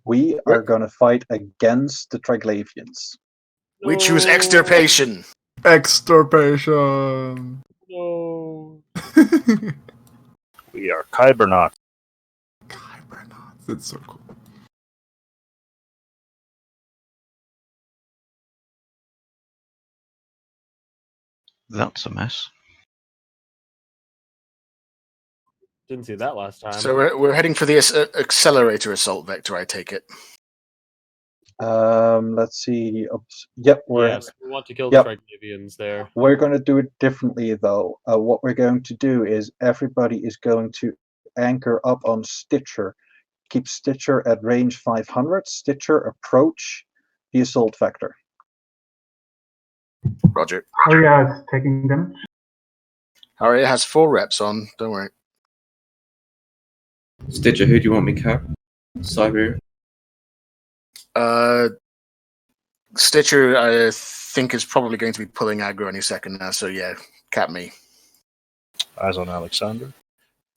We are going to fight against the Triglavians. No. We choose extirpation. Extirpation. No. We are Kybernauts. Kybernauts. It's so cool. That's a mess. Didn't see that last time. So we're heading for the accelerator assault vector, I take it. Let's see. Yep, yes, we want to kill the Triglavians there. We're going to do it differently, though. What we're going to do is everybody is going to anchor up on Stitcher. Keep Stitcher at range 500. Stitcher, approach the assault vector. Roger. Aria is taking damage. Aria has 4 reps on, don't worry. Stitcher, who do you want me cap? Cyber? Stitcher, I think, is probably going to be pulling aggro any second now, so yeah, cap me. Eyes on Alexander.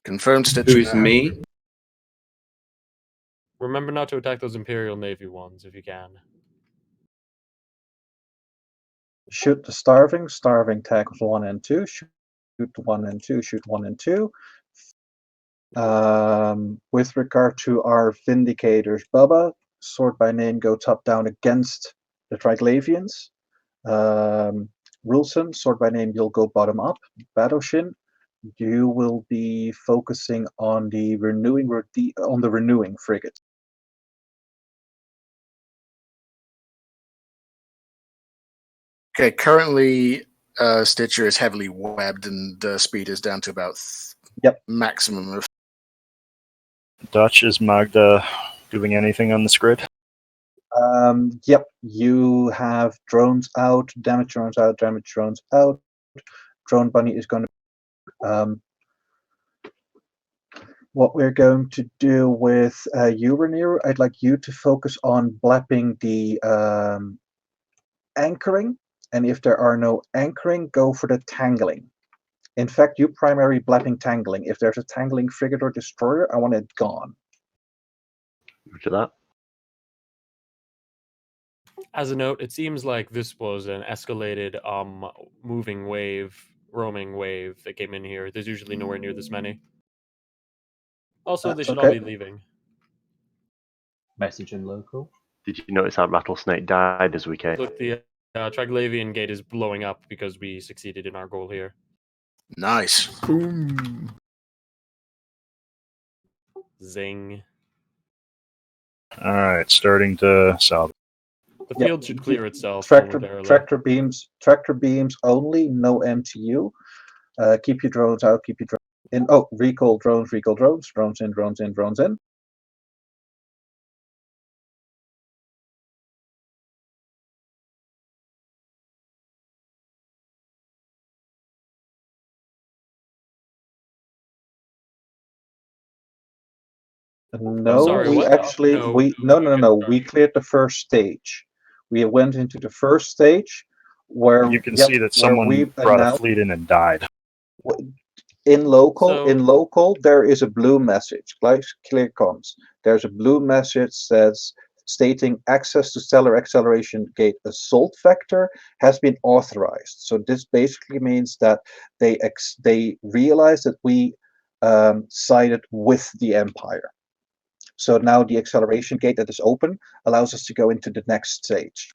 Confirmed, Stitcher. Who is me? Remember not to attack those Imperial Navy ones if you can. Shoot the starving. Starving tackles 1 and 2. Shoot 1 and 2. Shoot 1 and 2. With regard to our Vindicators, Bubba, sword by name, go top down against the Triglavians. Rulson, sword by name, you'll go bottom up. Battleshin, you will be focusing on the renewing frigate. Okay, currently Stitcher is heavily webbed and speed is down to about maximum of. Dutch, is Magda doing anything on this grid? Yep, you have drones out, damage drones out, damage drones out. Drone Bunny is going to. What we're going to do with you, Ranier, I'd like you to focus on blapping the anchoring. And if there are no anchoring, go for the tangling. In fact, you primary blapping tangling. If there's a tangling frigate or destroyer, I want it gone. Roger that. As a note, it seems like this was an escalated moving wave, roaming wave that came in here. There's usually nowhere near this many. Also, they should all be leaving. Message in local. Did you notice that Rattlesnake died as we came? Look, the Triglavian gate is blowing up because we succeeded in our goal here. Nice. Boom. Zing. Alright, starting to salvage. The field should clear itself. Tractor beams only, no MTU. Keep your drones out, keep your drones in. Oh, recall drones, drones in, drones in, drones in. No, sorry, we what? actually we cleared the first stage. We went into the first stage where you can see that someone brought a fleet in and died. In local, there is a blue message. Like clear comms, there's a blue message says stating access to stellar acceleration gate assault vector has been authorized. So this basically means that they realize that we sided with the Empire. So now the acceleration gate that is open allows us to go into the next stage.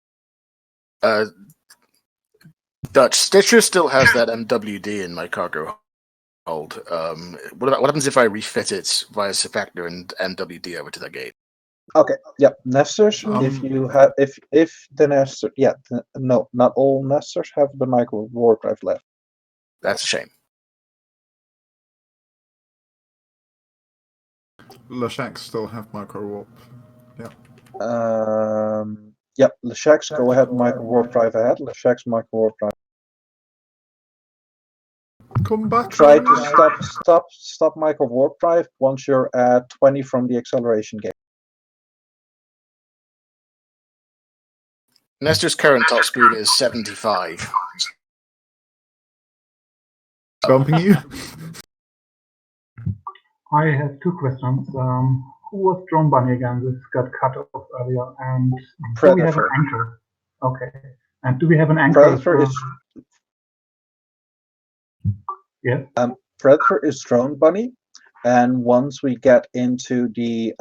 Dutch, Stitcher still has that MWD in my cargo hold. What happens if I refit it via Surfactor and MWD over to that gate? Okay, yep. Nesters, if you have, if the Nesters, no, not all Nesters have the micro warp drive left. That's a shame. Lashaks still have micro warp. Yeah. Yep. Lashaks, go ahead. Micro warp drive ahead. Lashaks, micro warp drive. Come back. Try to stop micro warp drive once you're at 20 from the acceleration gate. Nestor's current top speed is 75. Bumping you? I have two questions. who was Drone Bunny again? This got cut off earlier. And do we have an Predator. anchor? Okay. And do we have an anchor? Predator is Yes. Predator is Drone Bunny, and once we get into the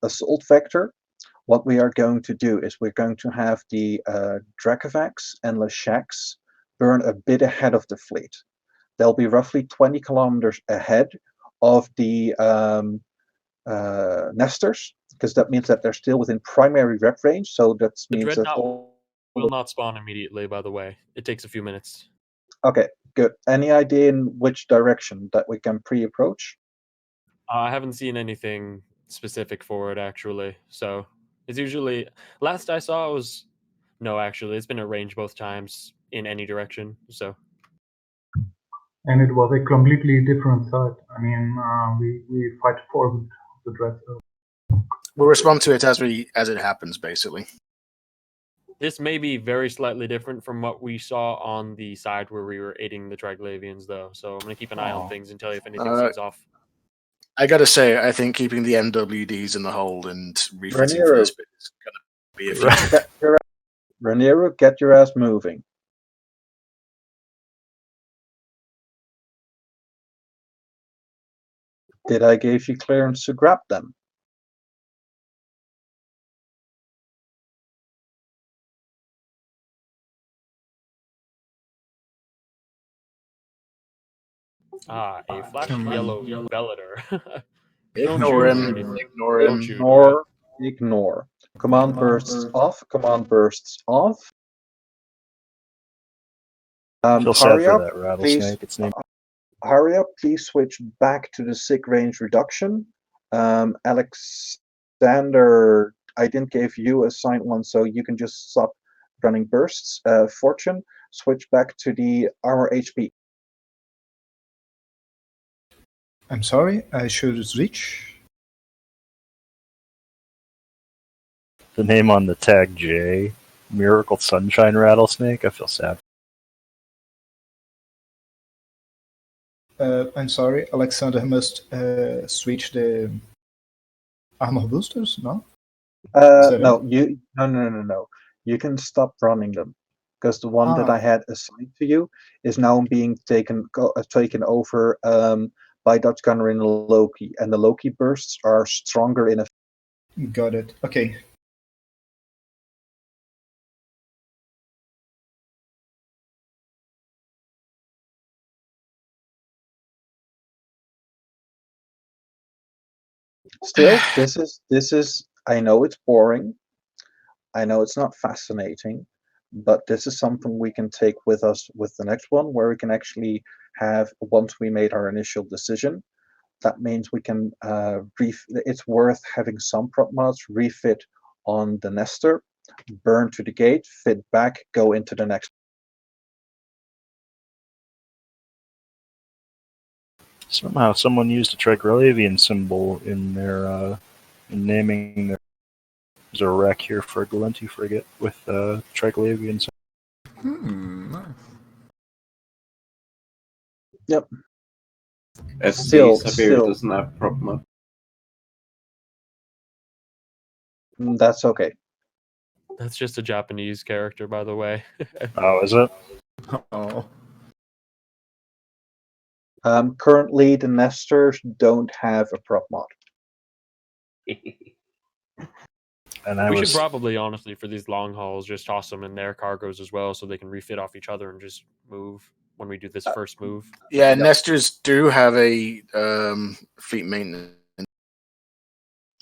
assault vector, what we are going to do is we're going to have the Dracovax and Leshaks burn a bit ahead of the fleet. They'll be roughly 20 kilometers ahead of the nesters, because that means that they're still within primary rep range. So that The means that Dreadnought will not spawn immediately, by the way. It takes a few minutes. okay, good. Any idea in which direction that we can pre-approach? I haven't seen anything specific for it, actually. So it's usually... Last I saw was... No, actually, it's been at range both times in any direction, so... And it was a completely different side. I mean, we fight for the Dreadnought. We'll respond to it as it happens, basically. This may be very slightly different from what we saw on the side where we were aiding the Triglavians, though. So I'm going to keep an eye on things and tell you if anything seems off. I gotta say, I think keeping the MWDs in the hold and refitting for this bit is gonna be a feature. Raniero, get your ass moving. Did I give you clearance to grab them? A flash yellow Bellator. Ignore him. Ignore him. Ignore. Command bursts off. Command bursts off. Feel sad Hurry for up, that rattlesnake. Its name. Hurry up, please switch back to the SIG range reduction. Alexander, I didn't give you a signed one, so you can just stop running bursts. Fortune, switch back to the armor HP. I'm sorry, I should reach. The name on the tag J. Miracle Sunshine Rattlesnake. I feel sad. I'm sorry, Alexander must switch the armor boosters, no? No. You can stop running them, because the one that I had assigned to you is now being taken over by Dutch Gunner in Loki, and the Loki bursts are stronger in a. Got it. Okay. Still, this is. I know it's boring. I know it's not fascinating, but this is something we can take with us with the next one, where we can actually have, once we made our initial decision, that means we can it's worth having some prop mods refit on the nester, burn to the gate, fit back, go into the next. Somehow, someone used a Triglavian symbol in their in naming their. There's a wreck here for a Galenti frigate with Triglavian symbol. Nice. Yep. Still doesn't have problem. That's okay. That's just a Japanese character, by the way. Oh, is it? Oh. Currently, the nesters don't have a prop mod. And we should probably, honestly, for these long hauls, just toss them in their cargoes as well, so they can refit off each other and just move when we do this first move. Yeah, nesters do have a fleet maintenance.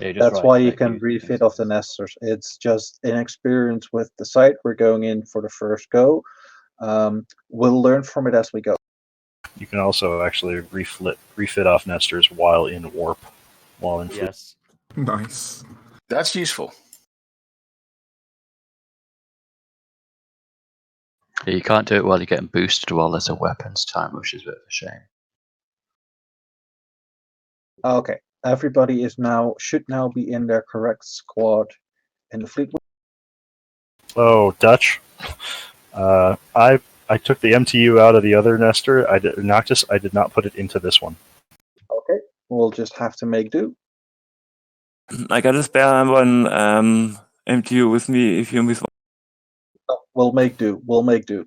That's why you can refit off the nesters. It's just inexperience with the site. We're going in for the first go. We'll learn from it as we go. You can also actually refit off nesters while in warp, while in fleet. Yes. Nice. That's useful. Yeah, you can't do it while you're getting boosted while there's a weapons time, which is a bit of a shame. Okay, everybody should now be in their correct squad in the fleet. Oh, Dutch. I took the MTU out of the other nester. I did not put it into this one. Okay, We'll just have to make do. I got a spare one MTU with me if you miss one. We'll make do. We'll make do.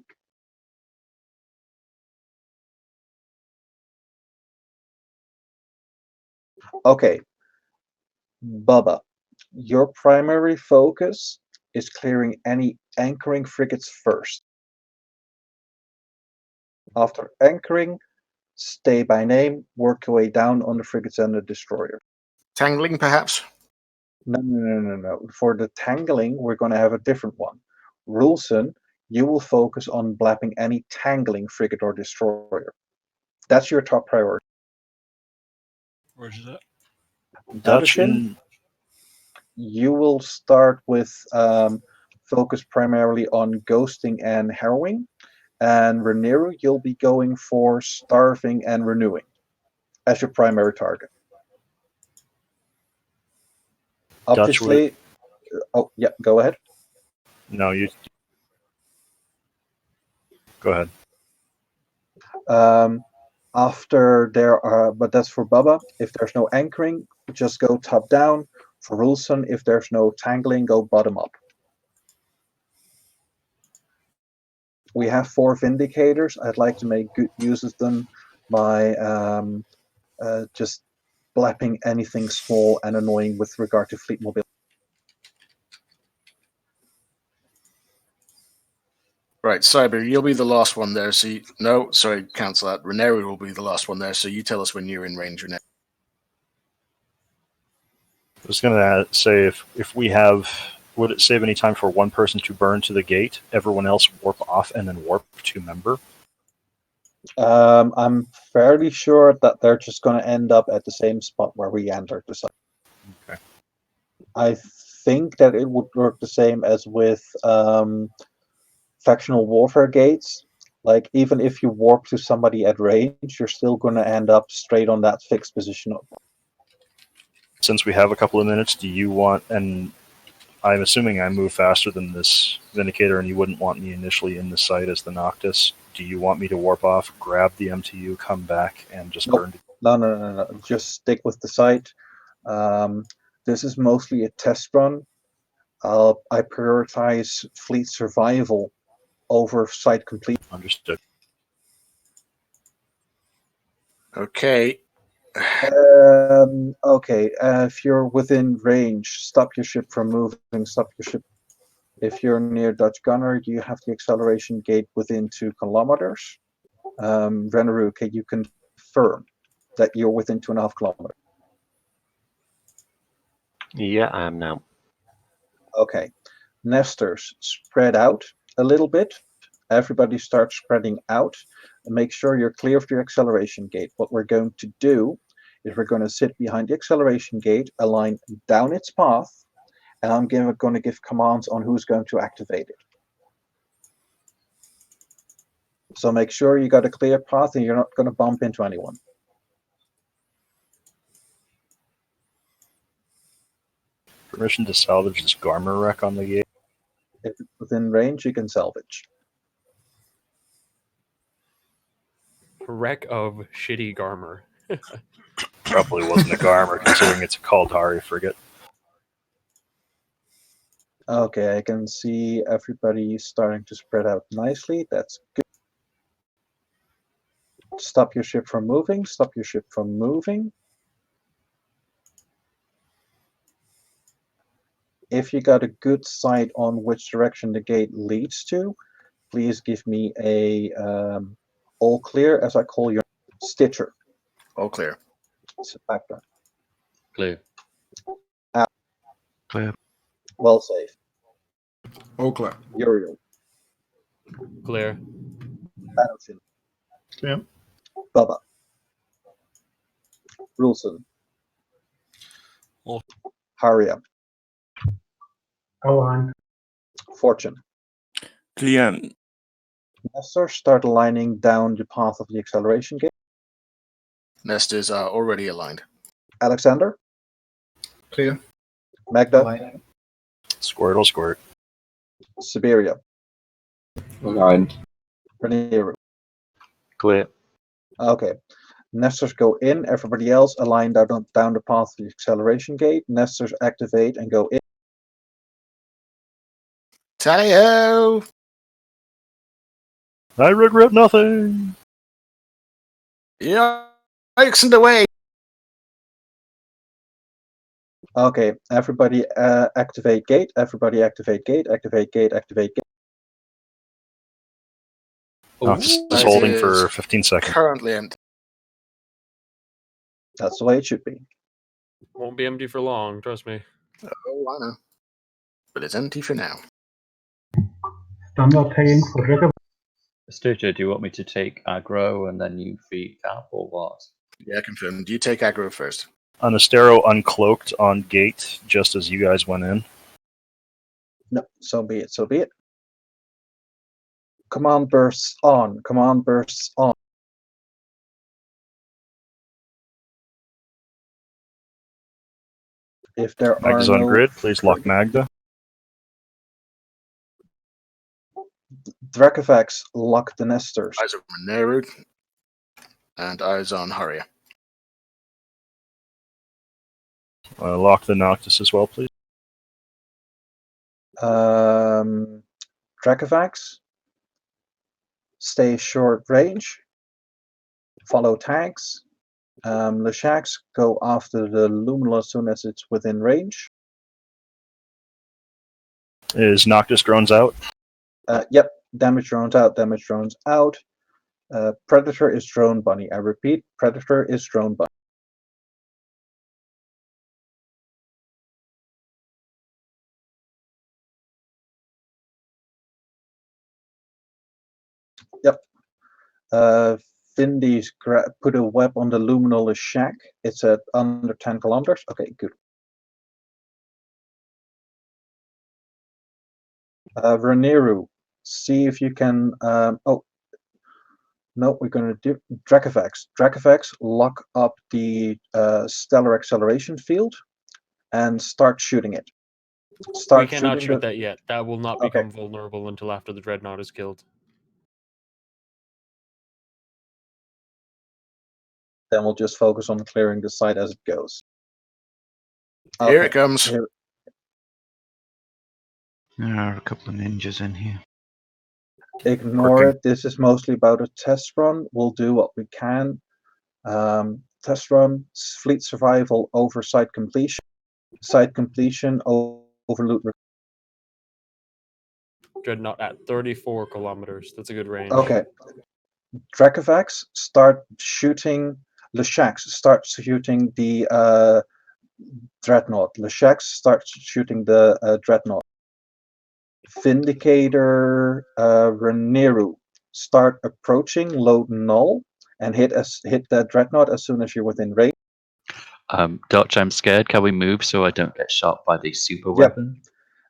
Okay. Bubba, your primary focus is clearing any anchoring frigates first. After anchoring, stay by name, work your way down on the frigates and the destroyer. Tangling, perhaps? No. For the tangling, we're going to have a different one. Rulson, you will focus on blapping any tangling frigate or destroyer. That's your top priority. Where's that? Dutchin, you will start with focus primarily on ghosting and harrowing. And Rhaenyra, you'll be going for starving and renewing as your primary target. Obviously, oh yeah, go ahead. No, you go ahead. After there are, but that's for Bubba. If there's no anchoring, just go top down. For Rulson, if there's no tangling, go bottom up. We have 4 Vindicators. I'd like to make good use of them by just blapping anything small and annoying with regard to fleet mobility. Right, Cyber, you'll be the last one there. So no, sorry, cancel that. Rhaenyra will be the last one there. So you tell us when you're in range, Rhaenyra. I was going to say, if we have, would it save any time for one person to burn to the gate, everyone else warp off, and then warp to member? I'm fairly sure that they're just going to end up at the same spot where we entered the site. Okay. I think that it would work the same as with factional warfare gates. Like, even if you warp to somebody at range, you're still going to end up straight on that fixed position. Since we have a couple of minutes, do you want, and I'm assuming I move faster than this Vindicator, and you wouldn't want me initially in the site as the Noctis. Do you want me to warp off, grab the MTU, come back, and just burn? No. Just stick with the site. This is mostly a test run. I prioritize fleet survival over site complete. Understood. Okay. Okay. If you're within range, stop your ship from moving. Stop your ship. If you're near Dutch gunner, you have the acceleration gate within 2 kilometers. Rhaenyra, can you confirm that you're within 2.5 kilometers? Yeah, I am now. Okay. Nesters, spread out a little bit. Everybody starts spreading out. And make sure you're clear of your acceleration gate. What we're going to do is we're going to sit behind the acceleration gate, align down its path, and I'm going to give commands on who's going to activate it. So make sure you got a clear path and you're not going to bump into anyone. Permission to salvage this Garmer wreck on the gate? If it's within range, you can salvage. Wreck of shitty Garmer. Probably wasn't a Garmer, considering it's a Kaldari frigate. Okay, I can see everybody starting to spread out nicely. That's good. Stop your ship from moving. Stop your ship from moving. If you got a good sight on which direction the gate leads to, please give me a all clear, as I call your Stitcher. All clear. Background. Clear. Out. Clear. Well safe. All clear. Uriel. Clear. Battlefield. Clear. Bubba. Rulson. Haria. Aligned. Fortune. Clear. Nestor, start aligning down the path of the acceleration gate. Nesters are already aligned. Alexander. Clear. Magda. Aligned. Squirtle squirt. Siberia. Aligned. Rhaenyra. Clear. Okay. Nesters go in, everybody else align down the path of the acceleration gate. Nesters activate and go in. Tally-ho! I regret nothing. Yeah, yikes in the way. Okay, everybody activate gate. Everybody activate gate. Activate gate. Activate gate. Noctis is That holding is for 15 seconds. Currently empty. That's the way it should be. Won't be empty for long, trust me. Oh, I know. But it's empty for now. Standard tagging for Jacobs. Stitcher, do you want me to take aggro and then you feed cap or what? Yeah, confirmed. You take aggro first. Anastero uncloaked on gate just as you guys went in. No, so be it. So be it. Command bursts on. Command bursts on. If there are Magda's on no grid. Please lock Magda. Dracovax, lock the nesters. Eyes on Nerud. And eyes on Haria. Lock the Noctis as well, please. Dracovax, stay short range. Follow tags. Leshax, go after the luminal as soon as it's within range. Is Noctis drones out? Yep, damage drones out, damage drones out. Predator is drone bunny. I repeat, Predator is drone bunny. Yep. Vindy's put a web on the luminal shack. It's at under 10 kilometers. Okay, good. Raniru, see if you can. Oh, no, we're going to do Dracovax. Dracovax, lock up the stellar acceleration field and start shooting it. We cannot shoot that yet. That will not become vulnerable until after the Dreadnought is killed. Then we'll just focus on clearing the site as it goes. Here it comes. There are a couple of ninjas in here. Ignore it. This is mostly about a test run. We'll do what we can. Test run, fleet survival over site completion. Site completion over loot. Dreadnought at 34 kilometers. That's a good range. Okay. Dracovax, start shooting. Leshax, start shooting the Dreadnought. Leshax, start shooting the Dreadnought. Vindicator, Raniru, start approaching, load null, and hit the Dreadnought as soon as you're within range. Dutch, I'm scared. Can we move so I don't get shot by the super weapon?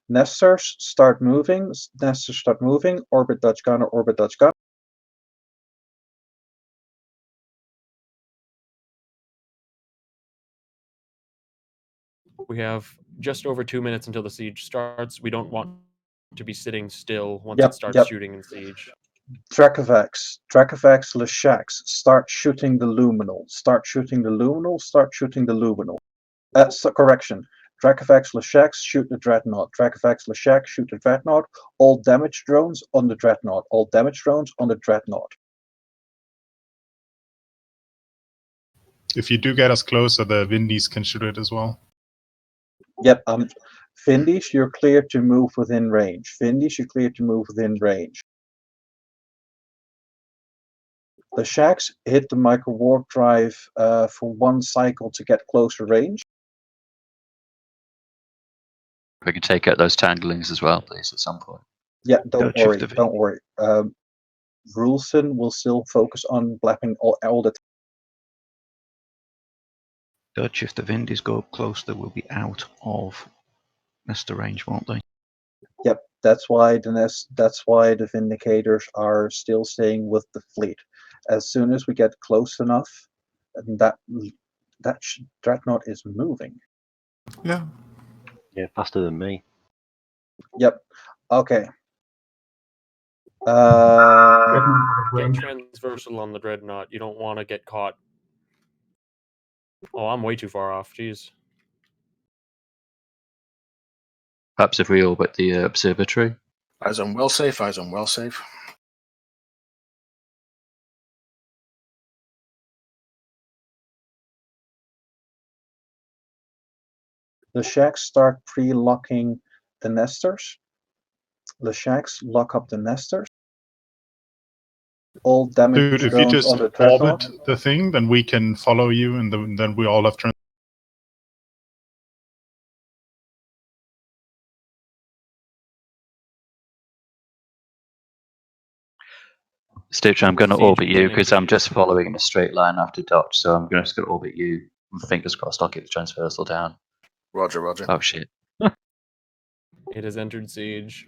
Nesters, start moving. Nesters, start moving. Orbit Dutch gunner, orbit Dutch gunner. We have just over 2 minutes until the siege starts. We don't want to be sitting still once Yep, it starts yep. shooting in siege. Dracovax, Leshax, start shooting the luminal. Start shooting the luminal. Start shooting the luminal. Correction. Dracovax, Leshax, shoot the Dreadnought. Dracovax, Leshax, shoot the Dreadnought. All damage drones on the Dreadnought. All damage drones on the Dreadnought. If you do get us closer, the Windies can shoot it as well. Yep. Vindies, you're clear to move within range. Vindies, you're clear to move within range. The Shacks hit the micro warp drive for one cycle to get closer range. We can take out those tanglings as well, please, at some point. Yeah, don't worry. Don't worry. Rulson will still focus on blapping all the. Dutch, if the Vindies go up close, they will be out of Mr. Range, won't they? Yep, that's why the Vindicators are still staying with the fleet. As soon as we get close enough, that Dreadnought is moving. Yeah. Yeah, faster than me. Yep. Okay. Get transversal on the Dreadnought. You don't want to get caught Oh, I'm way too far off. Jeez. Perhaps if we orbit the observatory. Eyes on well safe, eyes on well safe. The shacks start pre-locking the nesters. The shacks lock up the nesters. All damage Dude, if you drones just on the Dreadnought. orbit the thing, then we can follow you, and then we all have turn. Stitch, I'm going to Siege orbit you beginning. because I'm just following in a straight line after Dodge, so I'm just going to orbit you. Fingers crossed I'll keep the transversal down. Roger, roger. Oh shit. It has entered siege.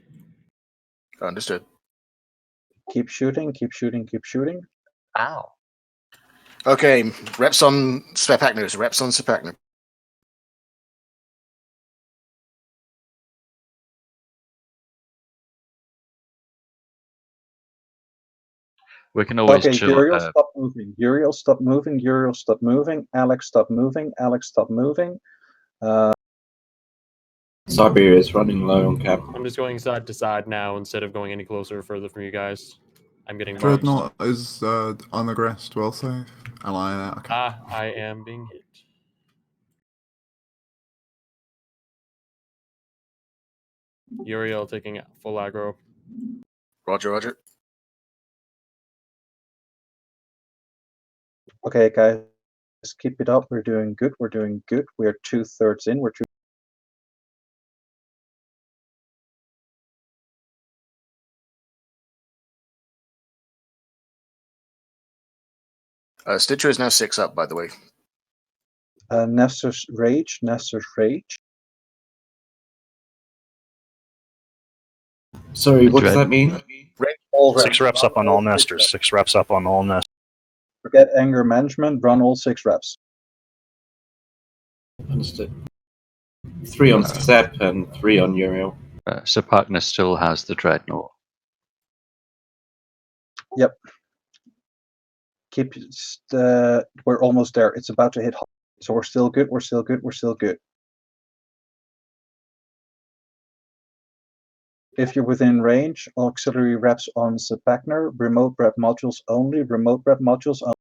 Understood. Keep shooting, keep shooting, keep shooting. Ow. Okay, reps on Sepaknus, reps on Sepaknus. We can always Okay, chill. Uriel, stop moving. Uriel, stop moving. Uriel, stop moving. Alex, stop moving. Alex, stop moving. Siberia is running low on cap. I'm just going side to side now instead of going any closer or further from you guys. I'm getting bumped. Dreadnought is unaggressed, well safe. Ally that. Okay. Ah, I am being hit. Uriel taking full aggro. Roger, roger. Okay, guys, keep it up. We're doing good. We're doing good. We're 2/3 in. We're two. Stitcher is now 6 up, by the way. Nestor's Rage. Nestor's Rage. Sorry, what does that mean? All 6 reps up on all nesters. 6 reps up on all nesters. Forget anger management. Run all 6 reps. Understood. 3 on Sep and 3 on Uriel. Sepaknus still has the Dreadnought. Yep. Keep. We're almost there. It's about to hit. So we're still good. We're still good. We're still good. If you're within range, auxiliary reps on Sepakner. Remote rep modules only. Remote rep modules only.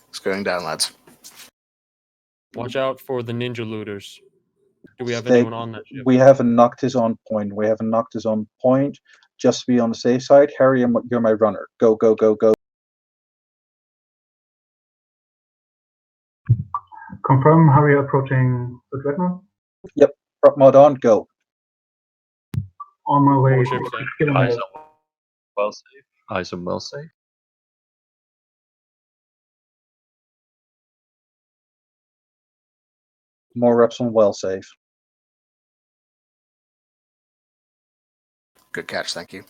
It's going down, lads. Watch out for the ninja looters. Do we have anyone on that ship? We have a Noctis on point. We have a Noctis on point. Just to be on the safe side. Harry, you're my runner. Go, go, go, go. Confirm Harry approaching the Dreadnought. Yep. Prop mod on. Go. On my way. More ships to there. kilometers. Well safe. Eyes on well safe. More reps on well safe. Good catch, thank you.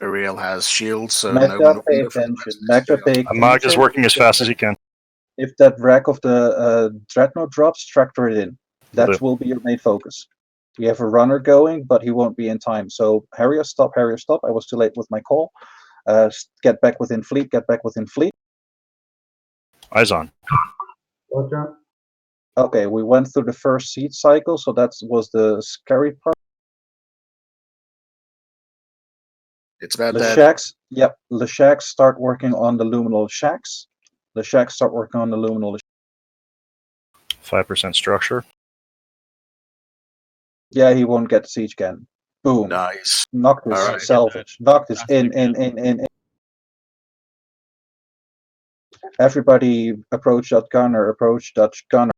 Uriel has shields, so Magda, pay attention. Magda, pay Mag is attention. working as fast as he can. If that rack of the Dreadnought drops, tractor it in. That will be your main focus. We have a runner going, but he won't be in time. So Harrier, stop, Harrier, stop. I was too late with my call. Get back within fleet, get back within fleet. Eyes on. Roger. Okay, we went through the first seed cycle, so that was the scary part. It's about The that. shacks, yep, the shacks start working on the luminal shacks. The shacks start working on the luminal. 5% structure. Yeah, he won't get siege again. Boom. Nice. Noctis, All right. salvage. Noctis, in. Everybody approach that gunner, approach Dutch gunner.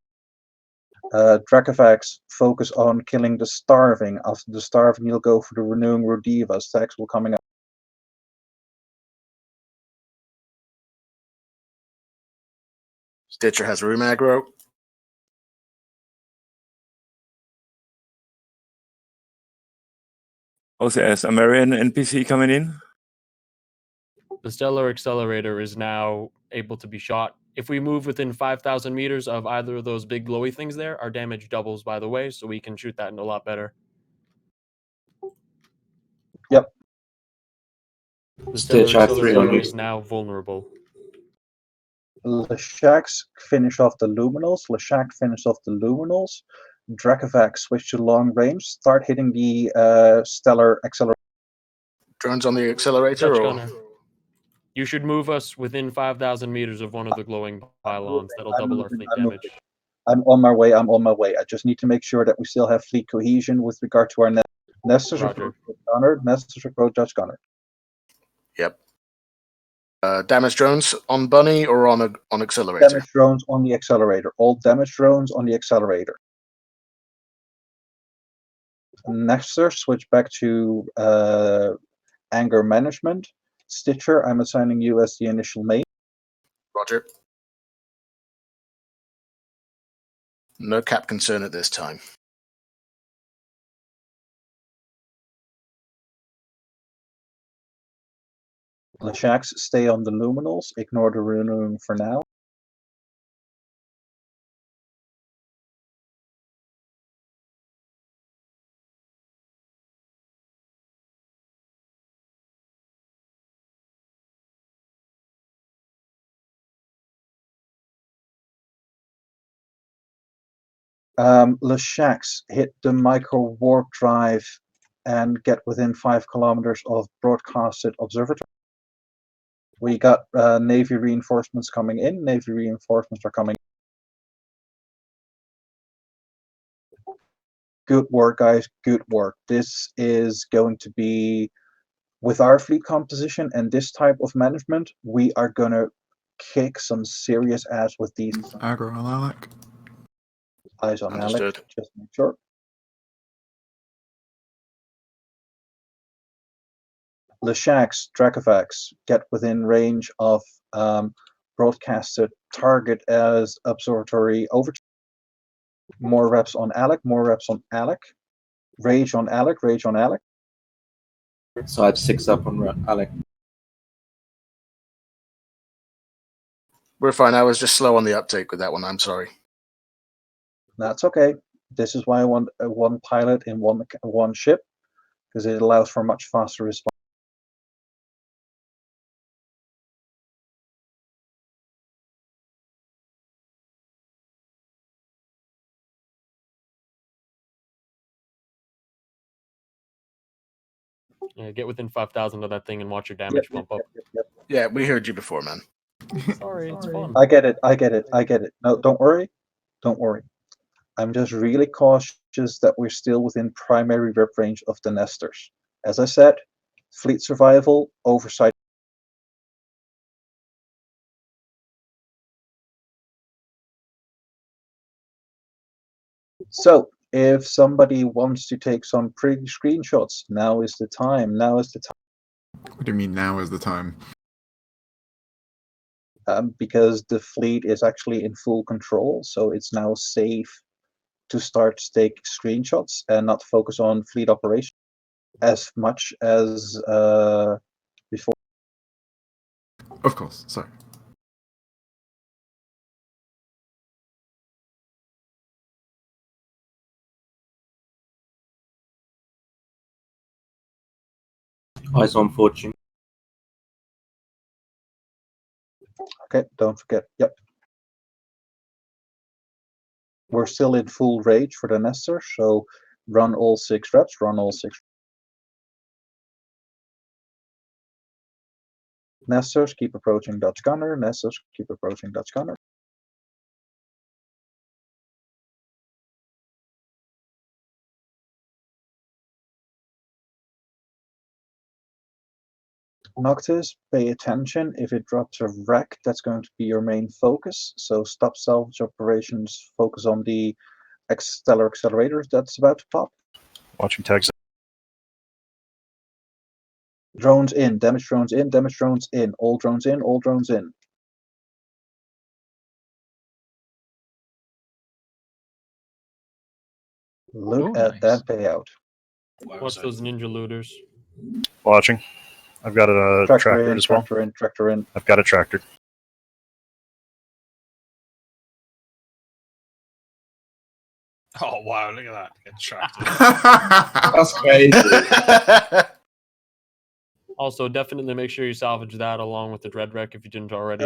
Dracovax, focus on killing the starving. After the starving, you'll go for the renewing Rodiva. Stacks will coming up. Stitcher has room aggro. OCS, American NPC coming in. The Stellar Accelerator is now able to be shot. If we move within 5,000 meters of either of those big glowy things there, our damage doubles, by the way, so we can shoot that in a lot better. Yep. The Stitch, stellar I have 3 on accelerator you. is now vulnerable. Leshak's finish off the luminals. Leshak finish off the luminals. Dracovac switch to long range. Start hitting the stellar accelerator. Drones on the accelerator, Dutch or gunner. You should move us within 5,000 meters of one of the glowing pylons. That'll double our fleet damage. I'm on my way. I'm on my way. I just need to make sure that we still have fleet cohesion with regard to our Nesters approach Dutch gunner. Nesters approach Dutch gunner. Yep. Damage drones on Bunny or on accelerator? Damage drones on the accelerator. All damage drones on the accelerator. Nester, switch back to anger management. Stitcher, I'm assigning you as the initial main. Roger. No cap concern at this time. Leshaks, stay on the luminals. Ignore the renewing for now. Leshaks, hit the micro warp drive and get within 5 kilometers of broadcasted observatory. We got Navy reinforcements coming in. Navy reinforcements are coming. Good work, guys. Good work. This is going to be, with our fleet composition and this type of management, we are going to kick some serious ass with these. Aggro on Alec. Eyes on Understood. Alec, just make sure. Leshaks, Dracovax, get within range of broadcasted target as observatory overture. More reps on Alec, more reps on Alec. Rage on Alec, rage on Alec. So I have 6 up on Alec. We're fine. I was just slow on the uptake with that one. I'm sorry. That's okay. This is why I want one pilot in one ship, because it allows for much faster response. Yeah, get within 5,000 of that thing and watch your damage bump up. Yeah, we heard you before, man. Sorry, it's fun. I get it. I get it. I get it. No, don't worry. Don't worry. I'm just really cautious that we're still within primary rep range of the Nesters. As I said, fleet survival, oversight. So, if somebody wants to take some pretty screenshots, now is the time. Now is the time. What do you mean now is the time? Because the fleet is actually in full control, so it's now safe to start to take screenshots and not focus on fleet operation as much as before. Of course, sorry. Eyes on Fortune. Okay, don't forget. Yep. We're still in full rage for the Nestor, so run all 6 reps, run all 6. Nesters, keep approaching Dutch gunner. Nesters, keep approaching Dutch gunner. Noctis, pay attention. If it drops a wreck, that's going to be your main focus. So stop salvage operations, focus on the stellar accelerators that's about to pop. Watching tags. Drones in, damage drones in, damage drones in. All drones in, all drones in. Look at that payout. Watch those ninja looters. Watching. I've got a tractor in, as well. tractor in, tractor in. I've got a tractor. Oh wow! Look at that. Get tracked. That's crazy. Also, definitely make sure you salvage that along with the dread wreck if you didn't already.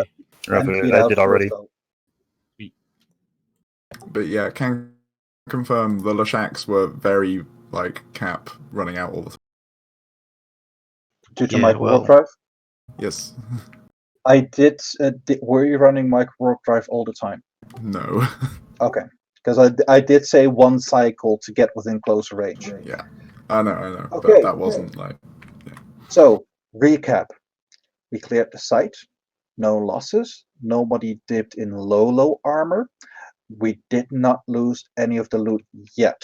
I did already. But yeah, can confirm the Lashaks were very like cap running out all the time. Due to Yeah, micro well- warp drive? Yes. I did, were you running micro warp drive all the time? No. Okay. Because I did say one cycle to get within closer range. Yeah. I know. Okay, But that wasn't like. So, recap. We cleared the site. No losses. Nobody dipped in low armor. We did not lose any of the loot yet.